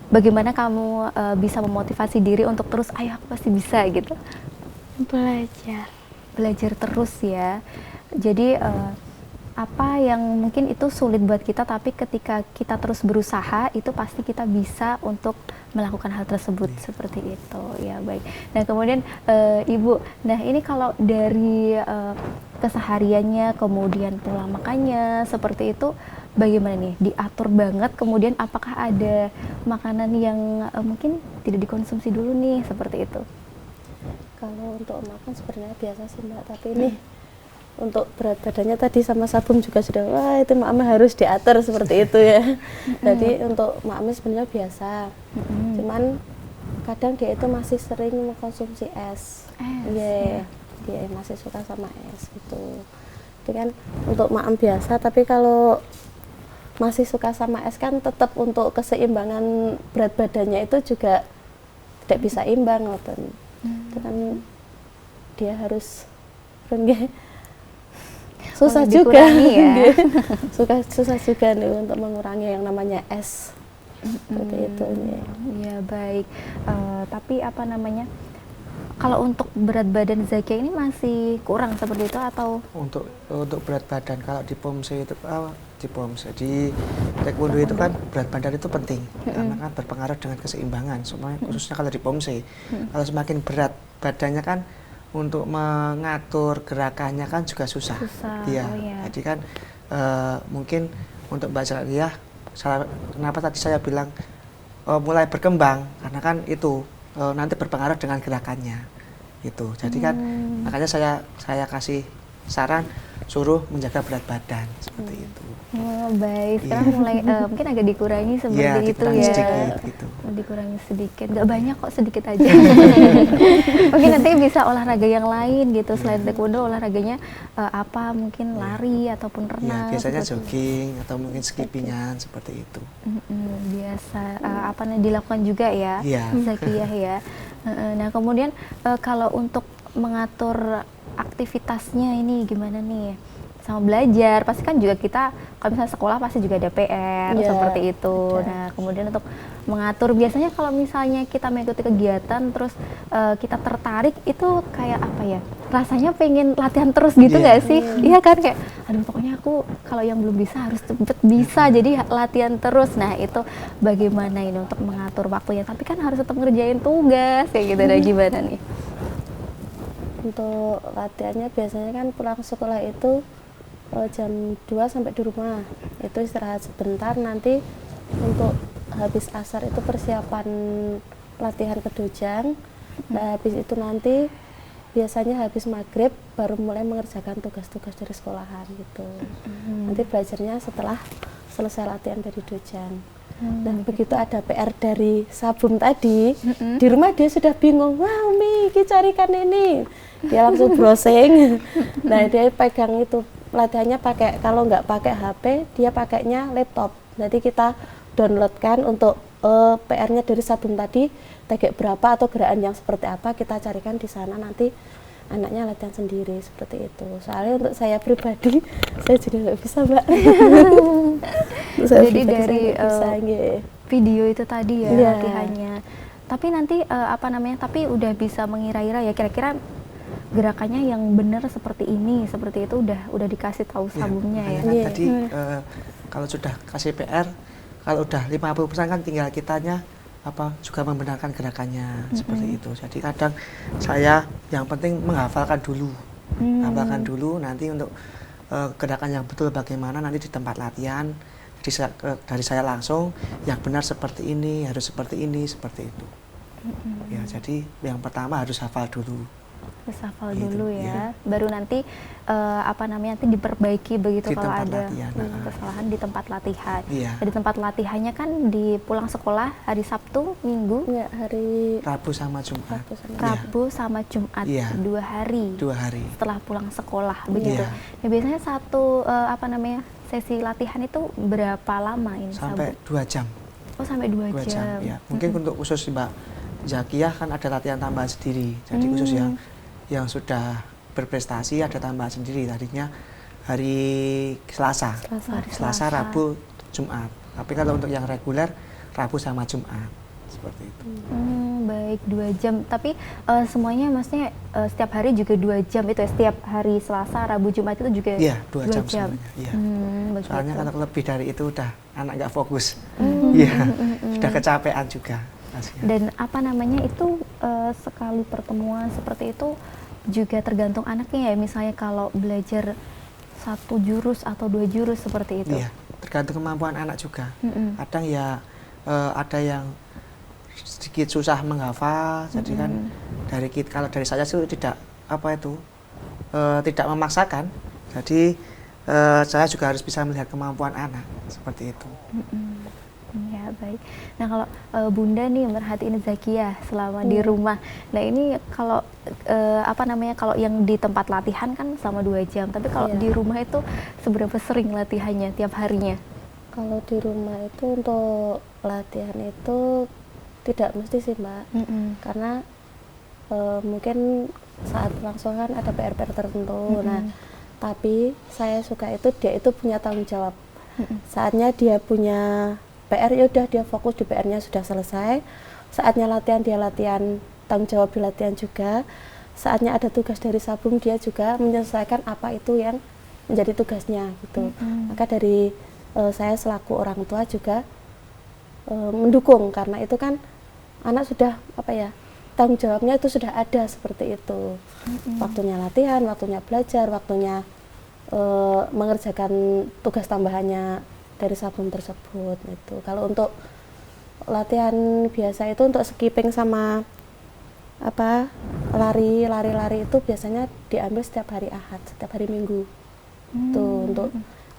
Speaker 1: Bagaimana kamu bisa memotivasi diri untuk terus, ayo aku pasti bisa gitu? Belajar terus ya. Jadi apa yang mungkin itu sulit buat kita, tapi ketika kita terus berusaha itu pasti kita bisa untuk melakukan hal tersebut. Seperti itu ya. Baik. Nah, kemudian Ibu, nah ini kalau dari kesehariannya kemudian pola makannya seperti itu bagaimana nih, diatur banget, kemudian apakah ada makanan yang mungkin tidak dikonsumsi dulu nih seperti itu?
Speaker 4: Kalau untuk makan sebenarnya biasa sih Mbak, tapi ini untuk berat badannya tadi sama Sabun juga sudah, wah itu Ma'ameh harus diatur seperti itu ya. Jadi untuk Ma'ameh sebenarnya biasa, cuman kadang dia itu masih sering mengkonsumsi es. Iya, dia masih suka sama es gitu. Itu kan untuk Ma'am biasa, tapi kalau masih suka sama es kan tetap untuk keseimbangan berat badannya itu juga tidak bisa imbang, itu kan dia harus susah juga
Speaker 1: dikurangi ya.
Speaker 4: susah juga nih untuk mengurangi yang namanya es seperti itu nih.
Speaker 1: Ya baik. Tapi apa namanya? Kalau untuk berat badan Zakia ini masih kurang seperti itu atau?
Speaker 3: Untuk berat badan kalau di POMSE itu di taekwondo itu kan berat badan itu penting karena kan berpengaruh dengan keseimbangan semuanya, khususnya kalau di POMSE. Kalau semakin berat badannya kan untuk mengatur gerakannya kan juga susah. Iya.
Speaker 1: Oh, ya.
Speaker 3: Jadi kan mungkin untuk Mbak Zakia, kenapa tadi saya bilang mulai berkembang karena kan itu nanti berpengaruh dengan gerakannya itu. Jadi kan makanya saya kasih saran suruh menjaga berat badan seperti itu.
Speaker 1: Oh, baik. Sekarang mulai mungkin agak dikurangi seperti
Speaker 3: Iya,
Speaker 1: itu
Speaker 3: dikurangi
Speaker 1: ya.
Speaker 3: sedikit gitu.
Speaker 1: Dikurangi sedikit, nggak banyak kok, sedikit aja. Mungkin nanti bisa olahraga yang lain gitu selain taekwondo, olahraganya apa? Mungkin lari ataupun
Speaker 3: Iya,
Speaker 1: renang.
Speaker 3: biasanya
Speaker 1: seperti itu.
Speaker 3: jogging atau mungkin skippingan seperti itu.
Speaker 1: Biasa apa namanya dilakukan juga ya,
Speaker 3: Iya.
Speaker 1: Zakiah ya. Nah kemudian kalau untuk mengatur aktivitasnya ini gimana nih? Sama belajar, pasti kan juga kita kalau misalnya sekolah pasti juga ada PR
Speaker 4: Iya,
Speaker 1: seperti itu.
Speaker 4: ada.
Speaker 1: Nah kemudian untuk mengatur, biasanya kalau misalnya kita mengikuti kegiatan terus kita tertarik itu kayak apa ya? Rasanya pengen latihan terus gitu
Speaker 3: Iya.
Speaker 1: nggak sih? Iya kan, kayak aduh pokoknya aku kalau yang belum bisa harus cepet bisa, jadi latihan terus. Nah itu bagaimana ini untuk mengatur waktunya? Tapi kan harus tetap ngerjain tugas kayak gitu. Ada gimana nih?
Speaker 4: Untuk latihannya biasanya kan pulang sekolah itu jam 2 sampai di rumah, itu istirahat sebentar, nanti untuk habis asar itu persiapan latihan ke dojang. Nah habis itu nanti biasanya habis maghrib baru mulai mengerjakan tugas-tugas dari sekolahan gitu. Nanti belajarnya setelah selesai latihan dari dojang. Dan begitu ada PR dari Sabum tadi, di rumah dia sudah bingung, wah Umi, carikan ini. Dia langsung browsing. Nah dia pegang itu latihannya pakai, kalau nggak pakai HP, dia pakainya laptop. Nanti kita downloadkan untuk PR-nya dari Sabum tadi, tegak berapa atau gerakan yang seperti apa, kita carikan di sana, nanti anaknya latihan sendiri seperti itu. Soalnya untuk saya pribadi, saya juga nggak bisa, Mbak.
Speaker 1: Jadi dari
Speaker 4: nggih.
Speaker 1: video itu tadi ya
Speaker 4: Iya.
Speaker 1: latihannya. Tapi nanti apa namanya? Tapi udah bisa mengira-ira ya kira-kira gerakannya yang benar seperti ini, seperti itu udah dikasih tahu sabumnya ya.
Speaker 3: makanya kan
Speaker 4: Iya.
Speaker 3: tadi kalau sudah kasih PR, kalau udah 50% kan tinggal kitanya juga membenarkan gerakannya seperti itu. Jadi kadang saya yang penting menghafalkan dulu. Hafalkan dulu, nanti untuk gerakan yang betul bagaimana nanti di tempat latihan. Jadi dari saya langsung yang benar seperti ini, harus seperti ini, seperti itu. Ya, jadi yang pertama harus hafal dulu.
Speaker 1: Terus hafal
Speaker 3: Gitu,
Speaker 1: dulu ya.
Speaker 3: iya.
Speaker 1: Baru nanti apa namanya nanti diperbaiki begitu
Speaker 3: Di
Speaker 1: kalau
Speaker 3: tempat
Speaker 1: ada
Speaker 3: latihan,
Speaker 1: kesalahan di tempat latihan.
Speaker 3: Iya.
Speaker 1: Di tempat latihannya kan di pulang sekolah hari Sabtu, Minggu,
Speaker 4: Enggak, hari
Speaker 3: Rabu sama Jumat.
Speaker 4: Rabu sama
Speaker 3: Iya.
Speaker 1: Rabu sama Jumat,
Speaker 3: Iya.
Speaker 1: 2 hari.
Speaker 3: 2 hari.
Speaker 1: Setelah pulang sekolah begitu.
Speaker 3: Iya.
Speaker 1: Ya, biasanya satu apa namanya sesi latihan itu berapa lama ini?
Speaker 3: Sampai
Speaker 1: Sabu?
Speaker 3: 2 jam.
Speaker 1: Oh sampai 2
Speaker 3: 2
Speaker 1: jam.
Speaker 3: jam. Ya. Mungkin untuk khusus Mbak Zakiah kan ada latihan tambahan sendiri. Jadi khusus yang sudah berprestasi ada tambahan sendiri, tadinya hari Selasa.
Speaker 1: Hari
Speaker 3: Selasa, Rabu, Jumat. Tapi kalau untuk yang reguler Rabu sama Jumat. Seperti itu.
Speaker 1: Baik 2 jam. Tapi semuanya maksudnya setiap hari juga 2 jam itu ya? Setiap hari Selasa, Rabu, Jumat itu juga
Speaker 3: Iya, 2 jam
Speaker 1: 2 jam.
Speaker 3: semuanya. Iya.
Speaker 1: Begitu.
Speaker 3: Soalnya kalau lebih dari itu udah anak nggak fokus. Iya, sudah kecapean juga. Kasihan.
Speaker 1: Dan apa namanya itu sekali pertemuan seperti itu juga tergantung anaknya ya. Misalnya kalau belajar 1 jurus atau 2 jurus seperti itu.
Speaker 3: Iya, tergantung kemampuan anak juga. Kadang ya ada yang sedikit susah menghafal, jadi kan kalau dari saya sih tidak tidak memaksakan. Jadi saya juga harus bisa melihat kemampuan anak seperti itu.
Speaker 1: Ya baik. Nah kalau Bunda nih merhatiin Zakiah selama di rumah. Nah ini kalau apa namanya kalau yang di tempat latihan kan selama 2 jam. Tapi kalau di rumah itu seberapa sering latihannya tiap harinya?
Speaker 4: Kalau di rumah itu untuk latihan itu tidak mesti sih Mbak, karena mungkin saat pulang sekolah kan ada PR-PR tertentu. Nah Tapi saya suka itu dia itu punya tanggung jawab. Saatnya dia punya PR, ya udah dia fokus di PR-nya, sudah selesai. Saatnya latihan, dia latihan, tanggung jawab di latihan juga. Saatnya ada tugas dari Sabum, dia juga menyelesaikan apa itu yang menjadi tugasnya gitu. Maka dari saya selaku orang tua juga mendukung, karena itu kan anak sudah tanggung jawabnya itu sudah ada seperti itu. Waktunya latihan, waktunya belajar, waktunya mengerjakan tugas tambahannya dari Sabum tersebut itu. Kalau untuk latihan biasa itu untuk skipping sama lari itu biasanya diambil setiap hari Ahad, setiap hari Minggu. Tuh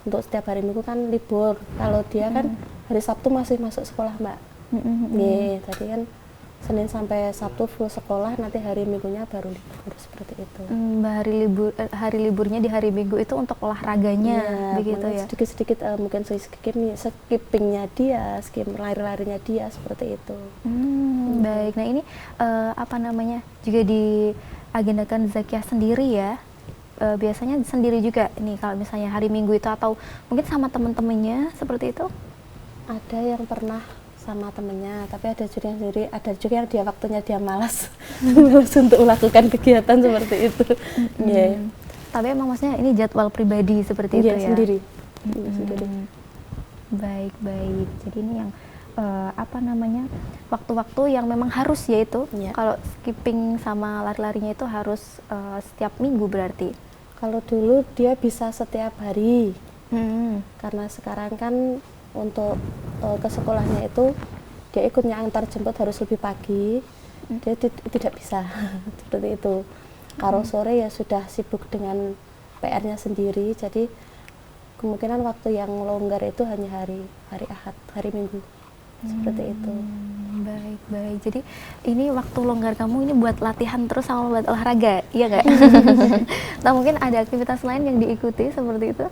Speaker 4: untuk setiap hari Minggu kan libur. Kalau dia kan hari Sabtu masih masuk sekolah, Mbak. Tadi kan Senin sampai Sabtu full sekolah, nanti hari Minggunya baru libur seperti itu.
Speaker 1: Hari liburnya di hari Minggu itu untuk olahraganya, begitu ya?
Speaker 4: Sedikit-sedikit mungkin skippingnya dia, lari-larinya dia seperti itu.
Speaker 1: Baik, nah ini juga diagendakan Zakiyah sendiri ya? Biasanya sendiri juga nih kalau misalnya hari Minggu itu, atau mungkin sama teman-temannya seperti itu?
Speaker 4: Ada yang pernah sama temennya, tapi ada juga yang sendiri, ada juga yang waktunya dia malas malas untuk melakukan kegiatan seperti itu.
Speaker 1: Tapi emang maksudnya ini jadwal pribadi seperti itu ya?
Speaker 4: Sendiri.
Speaker 1: Baik. Jadi ini yang waktu-waktu yang memang harus, yaitu kalau skipping sama lari-larinya itu harus setiap minggu berarti?
Speaker 4: Kalau dulu dia bisa setiap hari, karena sekarang kan untuk ke sekolahnya itu dia ikutnya antar jemput harus lebih pagi, dia tidak bisa seperti itu. Kalau sore ya sudah sibuk dengan PR-nya sendiri, jadi kemungkinan waktu yang longgar itu hanya hari Ahad, hari Minggu. Seperti itu.
Speaker 1: Baik. Jadi ini waktu longgar kamu ini buat latihan terus sama buat olahraga, iya nggak? Atau mungkin ada aktivitas lain yang diikuti seperti itu?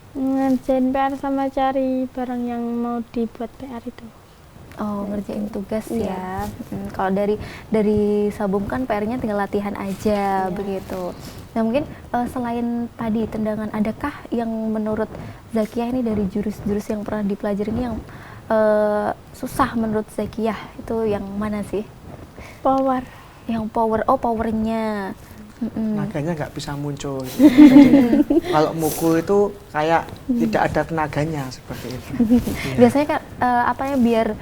Speaker 2: Ngerjain PR sama cari barang yang mau dibuat PR itu.
Speaker 1: Oh, ngerjain tugas ya. Kalau dari Sabum kan PR-nya tinggal latihan aja, begitu. Nah mungkin selain tadi tendangan, adakah yang menurut Zakiyah ini dari jurus-jurus yang pernah dipelajari ini yang susah menurut Zakiyah, itu yang mana sih?
Speaker 2: Power.
Speaker 1: Yang power, powernya.
Speaker 3: Tenaganya nggak bisa muncul. Jadi, kalau mukul itu kayak tidak ada tenaganya seperti itu.
Speaker 1: Biasanya kan biar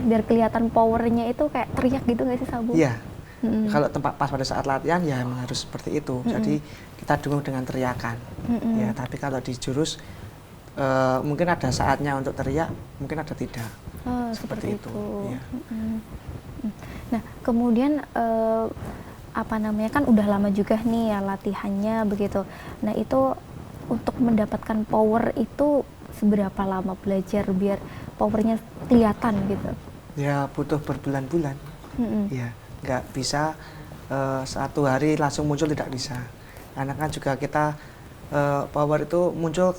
Speaker 1: biar kelihatan powernya itu kayak teriak gitu nggak sih, Sabum?
Speaker 3: Iya. Kalau pas pada saat latihan ya memang harus seperti itu. Jadi kita dukung dengan teriakan. Ya, tapi kalau di jurus mungkin ada saatnya untuk teriak, mungkin ada tidak.
Speaker 1: Seperti itu.
Speaker 3: Ya.
Speaker 1: Nah, kemudian kan udah lama juga nih ya latihannya begitu. Nah, itu untuk mendapatkan power itu seberapa lama belajar biar powernya kelihatan gitu? Ya,
Speaker 3: butuh berbulan-bulan. Ya, nggak bisa satu hari langsung muncul, tidak bisa. Karena kan juga kita power itu muncul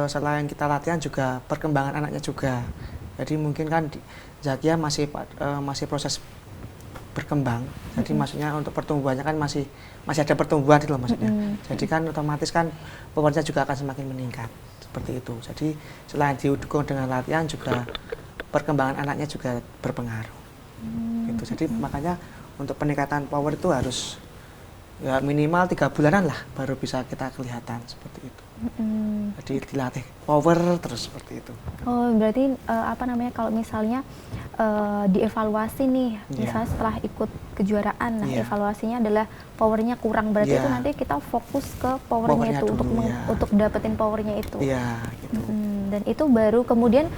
Speaker 3: selain kita latihan juga perkembangan anaknya juga. Jadi mungkin kan Zakiyah masih proses berkembang. Jadi maksudnya untuk pertumbuhannya kan masih ada pertumbuhan itu loh maksudnya. Jadi kan otomatis kan powernya juga akan semakin meningkat seperti itu. Jadi selain didukung dengan latihan juga perkembangan anaknya juga berpengaruh. Gitu. Jadi makanya untuk peningkatan power itu harus ya minimal 3 bulanan lah baru bisa kita kelihatan seperti itu. Jadi dilatih power terus seperti itu. Oh, berarti kalau misalnya dievaluasi nih, misalnya setelah ikut kejuaraan, nah evaluasinya adalah powernya kurang, berarti itu nanti kita fokus ke powernya itu dulu, untuk dapetin powernya itu. Iya, gitu. Dan itu baru kemudian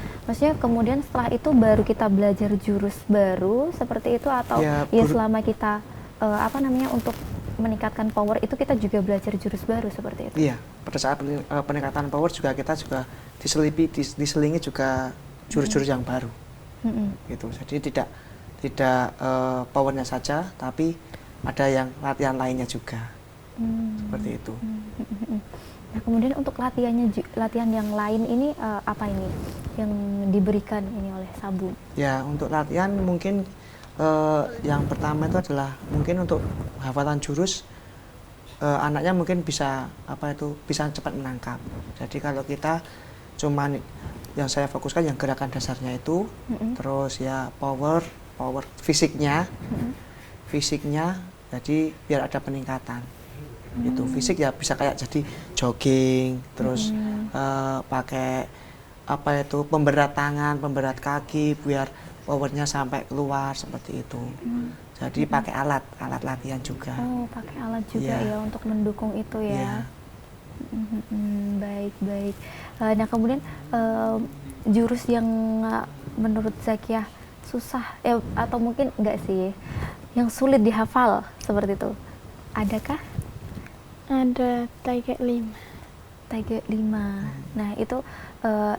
Speaker 3: setelah itu baru kita belajar jurus baru seperti itu, atau selama kita untuk meningkatkan power itu kita juga belajar jurus baru seperti itu. Iya, pada saat peningkatan power juga kita juga diselingi juga jurus-jurus yang baru. Gitu. Jadi tidak powernya saja, tapi ada yang latihan lainnya juga. Seperti itu. Nah, kemudian untuk latihan yang lain ini apa ini yang diberikan ini oleh Sabum? Ya, untuk latihan mungkin yang pertama itu adalah mungkin untuk hafalan jurus anaknya mungkin bisa bisa cepat menangkap. Jadi kalau kita cuman yang saya fokuskan yang gerakan dasarnya itu, terus ya power fisiknya, jadi biar ada peningkatan. Itu fisik ya bisa kayak jadi jogging, terus pakai pemberat tangan, pemberat kaki biar powernya sampai keluar seperti itu. Jadi pakai alat latihan juga.
Speaker 1: Oh, pakai alat juga ya untuk mendukung itu ya. Baik. Nah kemudian jurus yang menurut Zakiah susah atau mungkin enggak sih, yang sulit dihafal seperti itu, adakah?
Speaker 2: Ada Taekwondo 5.
Speaker 1: Taekwondo 5. Nah itu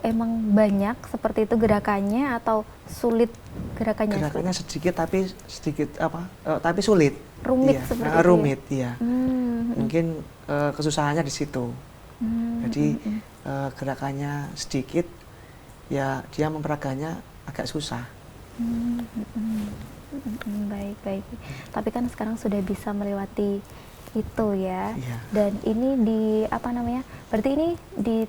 Speaker 1: emang banyak seperti itu gerakannya atau sulit gerakannya?
Speaker 3: Gerakannya sedikit tapi tapi sulit.
Speaker 1: Rumit seperti itu.
Speaker 3: Rumit, iya. Mungkin kesusahannya di situ. Jadi gerakannya sedikit, ya dia memperaganya agak susah.
Speaker 1: Baik. Tapi kan sekarang sudah bisa melewati itu ya.
Speaker 3: Iya.
Speaker 1: Dan ini di berarti ini di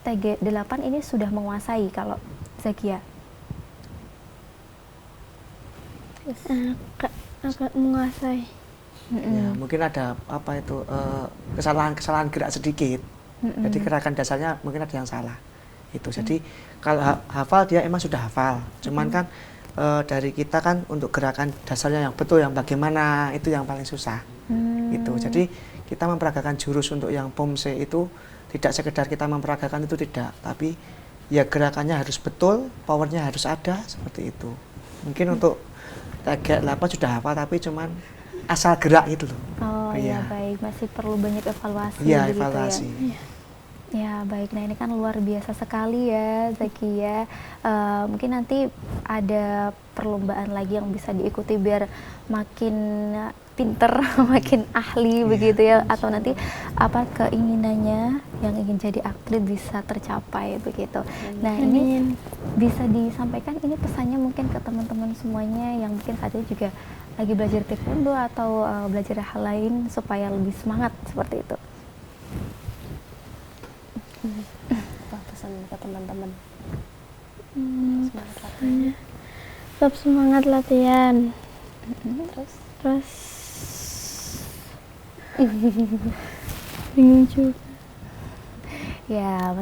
Speaker 1: TG8 ini sudah menguasai kalau Zakiah.
Speaker 2: Agak menguasai.
Speaker 3: Ya, mungkin ada kesalahan gerak sedikit. Jadi gerakan dasarnya mungkin ada yang salah. Itu. Jadi kalau hafal dia emang sudah hafal. Cuman kan dari kita kan untuk gerakan dasarnya yang betul, yang bagaimana itu yang paling susah. Itu. Jadi kita memperagakan jurus untuk yang POMSE itu tidak sekedar kita memperagakan itu, tidak, tapi ya gerakannya harus betul, powernya harus ada, seperti itu. Mungkin untuk TG8 sudah hafal tapi cuman asal gerak gitu loh.
Speaker 1: Oh iya, baik, masih perlu banyak evaluasi.
Speaker 3: Iya, evaluasi.
Speaker 1: Ya baik, nah ini kan luar biasa sekali ya Zakiah. Mungkin nanti ada perlombaan lagi yang bisa diikuti biar makin pinter, makin ahli begitu ya, atau nanti keinginannya yang ingin jadi atlet bisa tercapai begitu. Nah ini bisa disampaikan ini pesannya mungkin ke teman-teman semuanya yang mungkin saat ini juga lagi belajar taekwondo atau belajar hal lain supaya lebih semangat seperti itu.
Speaker 4: Apa pesan ke teman-teman?
Speaker 2: Semangat latihan. Tetap semangat latihan. Terus bingung juga.
Speaker 1: Ya,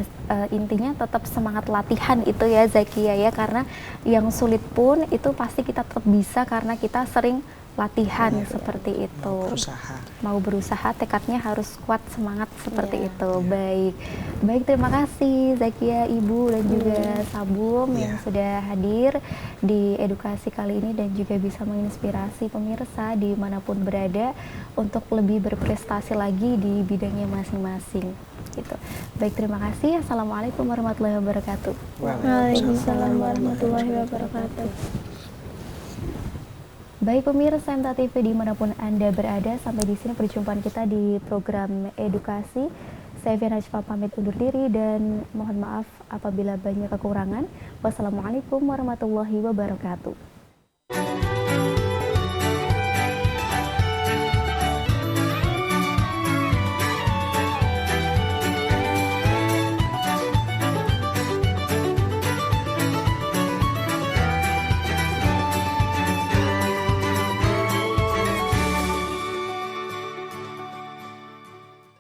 Speaker 1: intinya tetap semangat latihan itu ya Zakiah ya, karena yang sulit pun itu pasti kita tetap bisa karena kita sering latihan seperti itu. Mau berusaha, tekadnya harus kuat, semangat seperti itu. Baik, terima kasih Zakiah, Ibu dan juga Sabum yang sudah hadir di edukasi kali ini dan juga bisa menginspirasi pemirsa dimanapun berada untuk lebih berprestasi lagi di bidangnya masing-masing. Gitu. Baik, terima kasih. Assalamualaikum warahmatullahi wabarakatuh.
Speaker 2: Waalaikumsalam warahmatullahi wabarakatuh.
Speaker 1: Baik pemirsa MTA TV dimanapun Anda berada, sampai di sini perjumpaan kita di program edukasi. Saya Fian Hajfa pamit undur diri dan mohon maaf apabila banyak kekurangan. Wassalamualaikum warahmatullahi wabarakatuh.